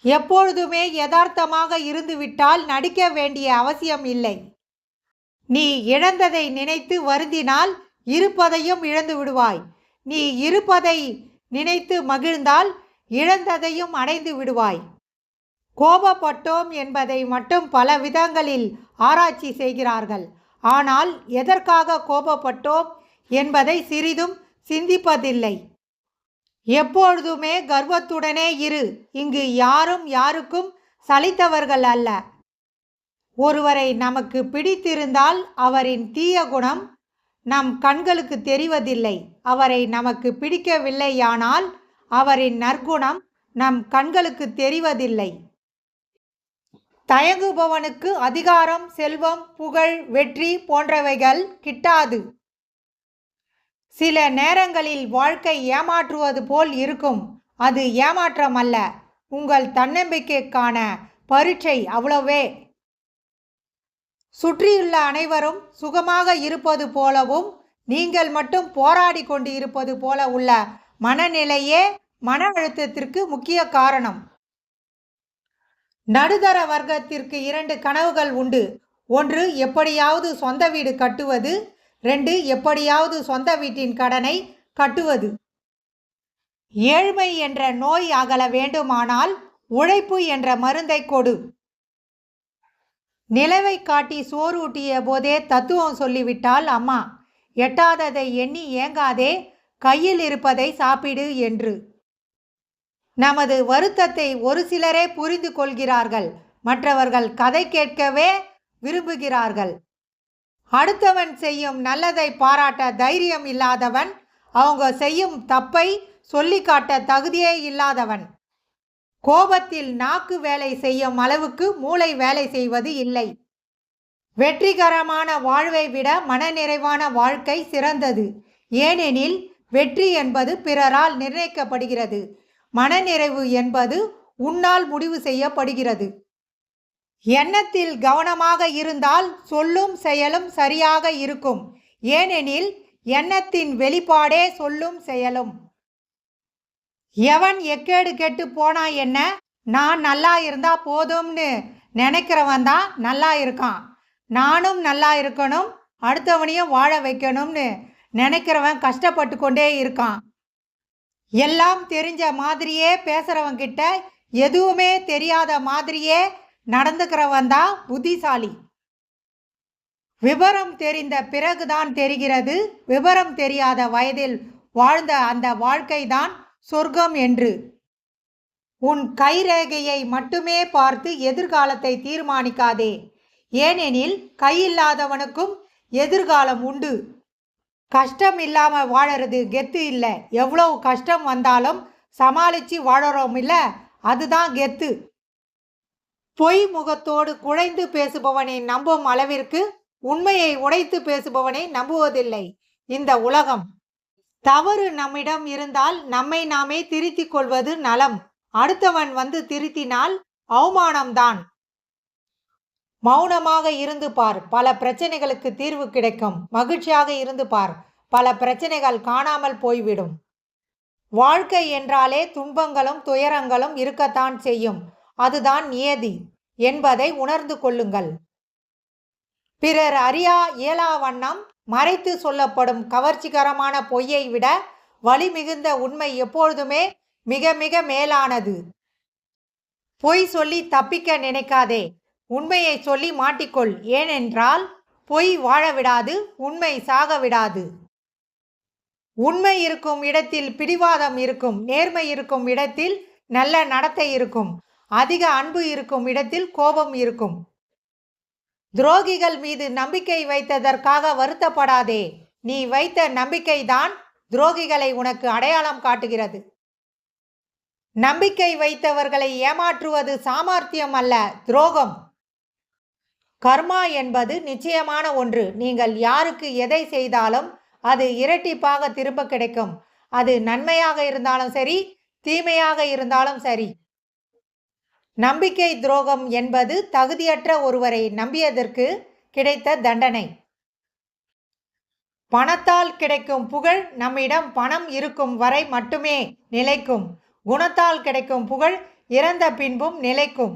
எப்பொழுதுமே யதார்த்தமாக இருந்துவிட்டால் நடிக்க வேண்டிய அவசியம் இல்லை. நீ இழந்ததை நினைத்து வருந்தினால் இருப்பதையும் இழந்து விடுவாய். நீ இருப்பதை நினைத்து மகிழ்ந்தால் இழந்ததையும் அடைந்து விடுவாய். கோபப்பட்டோம் என்பதை மட்டும் பல விதங்களில் ஆராய்ச்சி செய்கிறார்கள். ஆனால் எதற்காக கோபப்பட்டோம் என்பதை சிறிதும் சிந்திப்பதில்லை. எப்பொழுதுமே கர்வத்துடனே இரு. இங்கு யாரும் யாருக்கும் சலித்தவர்கள் அல்ல. ஒருவரை நமக்கு பிடித்திருந்தால் அவரின் தீய குணம் நம் கண்களுக்கு தெரிவதில்லை. அவரை நமக்கு பிடிக்கவில்லையானால் அவரின் நற்குணம் நம் கண்களுக்கு தெரிவதில்லை. தயங்குபவனுக்கு அதிகாரம், செல்வம், புகழ், வெற்றி போன்றவைகள் கிட்டாது. சில நேரங்களில் வாழ்க்கை ஏமாற்றுவது போல் இருக்கும். அது ஏமாற்றம் அல்ல, உங்கள் தன்னம்பிக்கைக்கான பரீட்சை, அவ்வளவே. சுற்றியுள்ள அனைவரும் சுகமாக இருப்பது போலவும் நீங்கள் மட்டும் போராடி கொண்டு இருப்பது போல உள்ள மனநிலையே மன அழுத்தத்திற்கு முக்கிய காரணம். நடுத்தர வர்க்கத்திற்கு 2 கனவுகள் உண்டு. 1, எப்படியாவது சொந்த வீடு கட்டுவது. 2, எப்படியாவது சொந்த வீட்டின் கடனை கட்டுவது. ஏழ்மை என்ற நோய் அகல வேண்டுமானால் உழைப்பு என்ற மருந்தை கொடு. நிலவை காட்டி சோறு ஊட்டிய போதே தத்துவம் சொல்லிவிட்டால் அம்மா, எட்டாததை எண்ணி ஏங்காதே, கையில் இருப்பதை சாப்பிடு என்று. நமது வருத்தத்தை ஒரு சிலரே புரிந்து கொள்கிறார்கள். மற்றவர்கள் கதை கேட்கவே விரும்புகிறார்கள். அடுத்தவன் செய்யும் நல்லதை பாராட்ட தைரியம் இல்லாதவன், அவங்க செய்யும் தப்பை சொல்லி காட்ட தகுதியே இல்லாதவன். கோபத்தில் நாக்கு வேலை செய்யும் அளவுக்கு மூளை வேலை செய்வது இல்லை. வெற்றிகரமான வாழ்வை விட மனநிறைவான வாழ்க்கை சிறந்தது. ஏனெனில் வெற்றி என்பது பிறரால் நிர்ணயிக்கப்படுகிறது. மனநிறைவு என்பது உன்னால் முடிவு செய்யப்படுகிறது. எண்ணத்தில் கவனமாக இருந்தால் சொல்லும் செயலும் சரியாக இருக்கும். ஏனெனில் எண்ணத்தின் வெளிப்பாடே சொல்லும் செயலும். எவன் எக்கேடு கெட்டு போனா என்ன, நான் நல்லா இருந்தா போதும்னு நினைக்கிறவன் தான் நல்லா இருக்கான். நானும் நல்லா இருக்கணும், அடுத்தவனையும் வாழ வைக்கணும்னு நினைக்கிறவன் கஷ்டப்பட்டு கொண்டே இருக்கான். எல்லாம் தெரிஞ்ச மாதிரியே பேசுகிறவங்கிட்ட எதுவுமே தெரியாத மாதிரியே நடந்துக்கிறவன் தான் புத்திசாலி. விவரம் தெரிந்த பிறகுதான் தெரிகிறது, விவரம் தெரியாத வயதில் வாழ்ந்த அந்த வாழ்க்கை தான் சொர்க்கம் என்று. உன் கைரேகையை மட்டுமே பார்த்து எதிர்காலத்தை தீர்மானிக்காதே. ஏனெனில் கையில்லாதவனுக்கும் எதிர்காலம் உண்டு. கஷ்டம் இல்லாமல் வாழறது கெத்து இல்லை. எவ்வளவு கஷ்டம் வந்தாலும் சமாளித்து வாழறோம் இல்லை, அதுதான் கெத்து. பொய் முகத்தோடு குழைந்து பேசுபவனை நம்பும் அளவிற்கு உண்மையை உடைத்து பேசுபவனை நம்புவதில்லை இந்த உலகம். தவறு நம்மிடம் இருந்தால் நம்மை நாமே திருத்திக் கொள்வது நலம். அடுத்தவன் வந்து திருத்தினால் அவமானம்தான். மௌனமாக இருந்து பார், பல பிரச்சனைகளுக்கு தீர்வு கிடைக்கும். மகிழ்ச்சியாக இருந்து பார், பல பிரச்சனைகள் காணாமல் போய்விடும். வாழ்க்கை என்றாலே துன்பங்களும் துயரங்களும் இருக்கத்தான் செய்யும். அதுதான் நியதி என்பதை உணர்ந்து கொள்ளுங்கள். பிறர் அறியா இயலா வண்ணம் மறைத்து சொல்லப்படும் கவர்ச்சிகரமான பொய்யை விட வலி மிகுந்த உண்மை எப்பொழுதுமே மிக மிக மேலானது. பொய் சொல்லி தப்பிக்க நினைக்காதே, உண்மையை சொல்லி மாட்டிக்கொள். ஏனென்றால் பொய் வாழ விடாது, உண்மை சாக விடாது. உண்மை இருக்கும் இடத்தில் பிடிவாதம் இருக்கும். நேர்மை இருக்கும் இடத்தில் நல்ல நடத்தை இருக்கும். அதிக அன்பு இருக்கும் இடத்தில் கோபம் இருக்கும். துரோகிகள் மீது நம்பிக்கை வைத்ததற்காக வருத்தப்படாதே. நீ வைத்த நம்பிக்கைதான் துரோகிகளை உனக்கு அடையாளம் காட்டுகிறது. நம்பிக்கை வைத்தவர்களை ஏமாற்றுவது சாமர்த்தியம் அல்ல, துரோகம். கர்மா என்பது நிச்சயமான ஒன்று. நீங்கள் யாருக்கு எதை செய்தாலும் அது இரட்டிப்பாக திரும்ப கிடைக்கும். அது நன்மையாக இருந்தாலும் சரி, தீமையாக இருந்தாலும் சரி. நம்பிக்கை துரோகம் என்பது தகுதியற்ற ஒருவரை நம்பியதற்கு கிடைத்த தண்டனை. பணத்தால் கிடைக்கும் புகழ் நம்மிடம் பணம் இருக்கும் வரை மட்டுமே நிலைக்கும். குணத்தால் கிடைக்கும் புகழ் இறந்த பின்பும் நிலைக்கும்.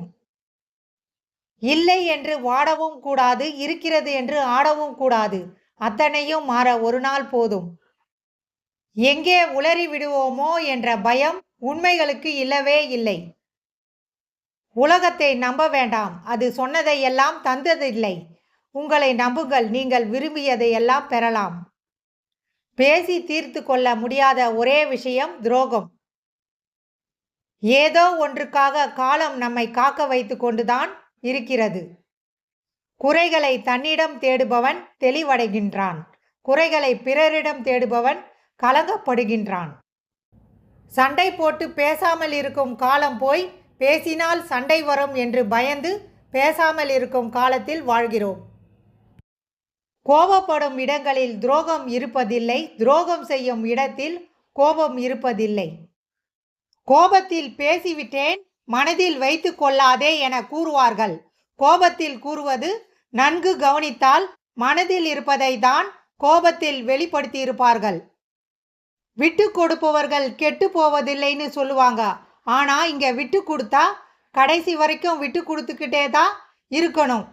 இல்லை என்று வாடவும் கூடாது, இருக்கிறது என்று ஆடவும் கூடாது. அத்தனையும் மாற ஒரு நாள் போதும். எங்கே உளறி விடுவோமோ என்ற பயம் உண்மைகளுக்கு இல்லவே இல்லை. உலகத்தை நம்ப வேண்டாம், அது சொன்னதை எல்லாம் தந்ததில்லை. உங்களை நம்புங்கள், நீங்கள் விரும்பியதை எல்லாம் பெறலாம். பேசி தீர்த்து கொள்ள முடியாத ஒரே விஷயம் துரோகம். ஏதோ ஒன்றுக்காக காலம் நம்மை காக்க வைத்து கொண்டுதான் இருக்கிறது. குறைகளை தன்னிடம் தேடுபவன் தெளிவடைகின்றான், குறைகளை பிறரிடம் தேடுபவன் கலங்கப்படுகின்றான். சண்டை போட்டு பேசாமல் இருக்கும் காலம் போய் பேசினால் சண்டை வரும் என்று பயந்து பேசாமல் இருக்கும் காலத்தில் வாழ்கிறோம். கோபப்படும் இடங்களில் துரோகம் இருப்பதில்லை, துரோகம் செய்யும் இடத்தில் கோபம் இருப்பதில்லை. கோபத்தில் பேசிவிட்டேன், மனதில் வைத்து கொள்ளாதே என கூறுவார்கள். கோபத்தில் கூறுவது நன்கு கவனித்தால் மனதில் இருப்பதை தான் கோபத்தில் வெளிப்படுத்தியிருப்பார்கள். விட்டு கொடுப்பவர்கள் கெட்டு போவதில்லைன்னு சொல்லுவாங்க. ஆனால் இங்கே விட்டு கொடுத்தா கடைசி வரைக்கும் விட்டு கொடுத்துக்கிட்டே தான் இருக்கணும்.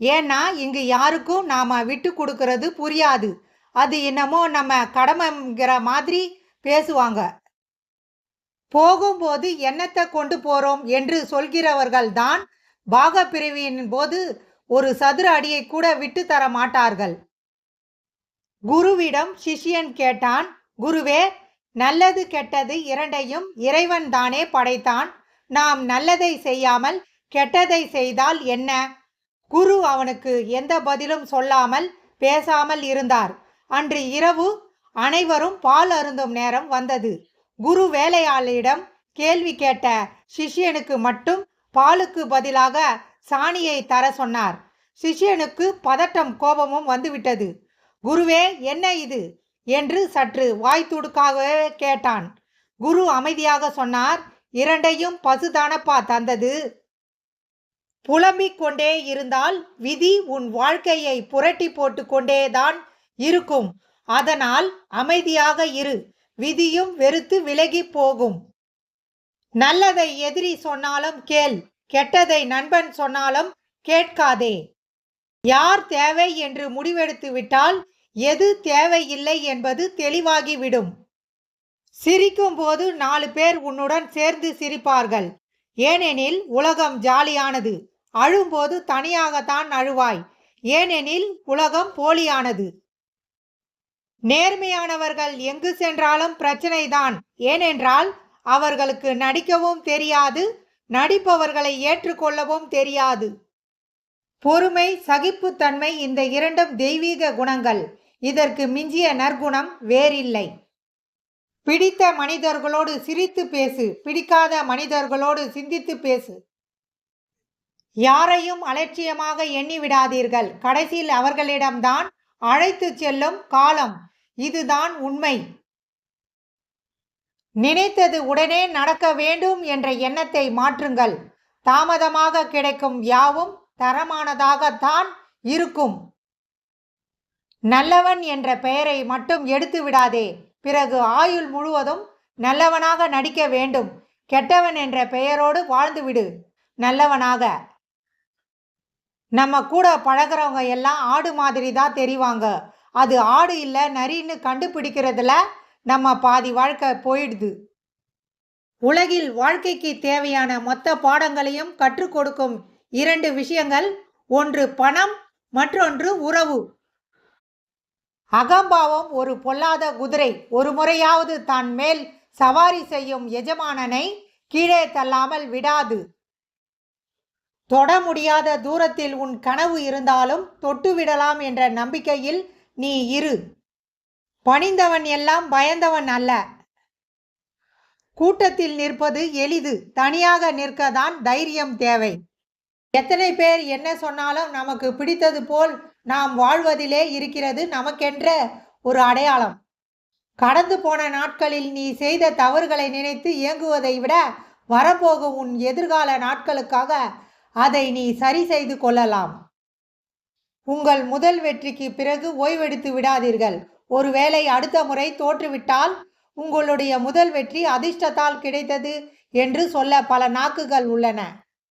ஏன்னா இங்கு யாருக்கும் நாம் விட்டு கொடுக்கறது புரியாது. அது என்னமோ நம்ம கடமைங்கிற மாதிரி பேசுவாங்க. போகும்போது என்னத்தை கொண்டு போகிறோம் என்று சொல்கிறவர்கள் தான் பாகப்பிரிவின் போது ஒரு சதுர அடியை கூட விட்டு தர மாட்டார்கள். குருவிடம் சிஷ்யன் கேட்டான், குருவே, நல்லது கெட்டது இரண்டையும் இறைவன் தானே படைத்தான். நாம் நல்லதை செய்யாமல் கெட்டதை செய்தால் என்ன? குரு அவனுக்கு எந்த பதிலும் சொல்லாமல் பேசாமல் இருந்தார். அன்று இரவு அனைவரும் பால் அருந்தும் நேரம் வந்தது. குரு வேலையாளிடம் கேள்வி கேட்ட சிஷ்யனுக்கு மட்டும் பாலுக்கு பதிலாக சாணியை தர சொன்னார். சிஷ்யனுக்கு பதட்டம் கோபமும் வந்துவிட்டது. குருவே, என்ன இது என்று சற்று வாய் துடுக்காகவே கேட்டான். குரு அமைதியாக சொன்னார், இரண்டையும் பசுதானப்பா தந்தது. புலம்பிக் கொண்டே இருந்தால் விதி உன் வாழ்க்கையை புரட்டி போட்டு கொண்டேதான் இருக்கும். அதனால் அமைதியாக இரு, விதியும் வெறுத்து விலகி போகும். நல்லதை எதிரி சொன்னாலும் கேள், கெட்டதை நண்பன் சொன்னாலும் கேட்காதே. யார் தேவை என்று முடிவெடுத்து விட்டால் எது தேவையில்லை என்பது தெளிவாகிவிடும். சிரிக்கும் போது 4 பேர் உன்னுடன் சேர்ந்து சிரிப்பார்கள். ஏனெனில் உலகம் ஜாலியானது. அழும்போது தனியாகத்தான் அழுவாய். ஏனெனில் உலகம் போலியானது. நேர்மையானவர்கள் எங்கு சென்றாலும் பிரச்சனைதான். ஏனென்றால் அவர்களுக்கு நடிக்கவும் தெரியாது, நடிப்பவர்களை ஏற்றுக்கொள்ளவும் தெரியாது. பொறுமை, சகிப்புத்தன்மை, இந்த இரண்டும் தெய்வீக குணங்கள். இதற்கு மிஞ்சிய நற்குணம் வேறில்லை. பிடித்த மனிதர்களோடு சிரித்து பேசு, பிடிக்காத மனிதர்களோடு சிந்தித்து பேசு. யாரையும் அலட்சியமாக எண்ணி விடாதீர்கள். கடைசியில் அவர்களிடம்தான் அழைத்து செல்லும் காலம். இதுதான் உண்மை. நினைத்தது உடனே நடக்க வேண்டும் என்ற எண்ணத்தை மாற்றுங்கள். தாமதமாக கிடைக்கும் யாவும் தரமானதாகத்தான் இருக்கும். நல்லவன் என்ற பெயரை மட்டும் எடுத்து விடாதே. பிறகு ஆயுள் முழுவதும் நல்லவனாக நடிக்க வேண்டும். கெட்டவன் என்ற பெயரோடு வாழ்ந்துவிடு நல்லவனாக. நம்ம கூட பழகிறவங்க எல்லாம் ஆடு மாதிரி தான் தெரிவாங்க. அது ஆடு இல்லை நரின்னு கண்டுபிடிக்கிறதுல நம்ம பாதி வாழ்க்கை போயிடுது. உலகில் வாழ்க்கைக்கு தேவையான மொத்த பாடங்களையும் கற்றுக் கொடுக்கும் 2 விஷயங்கள், ஒன்று பணம், மற்றொன்று உறவு. அகம்பாவம் ஒரு பொல்லாத குதிரை. ஒரு முறையாவது தான் மேல் சவாரி செய்யும் எஜமானனை கீழே தள்ளாமல் விடாது. தொட முடியாத தூரத்தில் உன் கனவு இருந்தாலும் தொட்டுவிடலாம் என்ற நம்பிக்கையில் நீ இரு. பணிந்தவன் எல்லாம் பயந்தவன் அல்ல. கூட்டத்தில் நிற்பது எளிது, தனியாக நிற்கத்தான் தைரியம் தேவை. எத்தனை பேர் என்ன சொன்னாலும் நமக்கு பிடித்தது போல் நாம் வாழ்வதிலே இருக்கிறது நமக்கென்ற ஒரு அடையாளம். கடந்து போன நாட்களில் நீ செய்த தவறுகளை நினைத்து ஏங்குவதை விட வரப்போகும் உன் எதிர்கால நாட்களுக்காக அதை நீ சரி செய்து கொள்ளலாம். உங்கள் முதல் வெற்றிக்கு பிறகு ஓய்வெடுத்து விடாதீர்கள். ஒருவேளை அடுத்த முறை தோற்றுவிட்டால் உங்களுடைய முதல் வெற்றி அதிர்ஷ்டத்தால் கிடைத்தது என்று சொல்ல பல நாக்குகள் உள்ளன.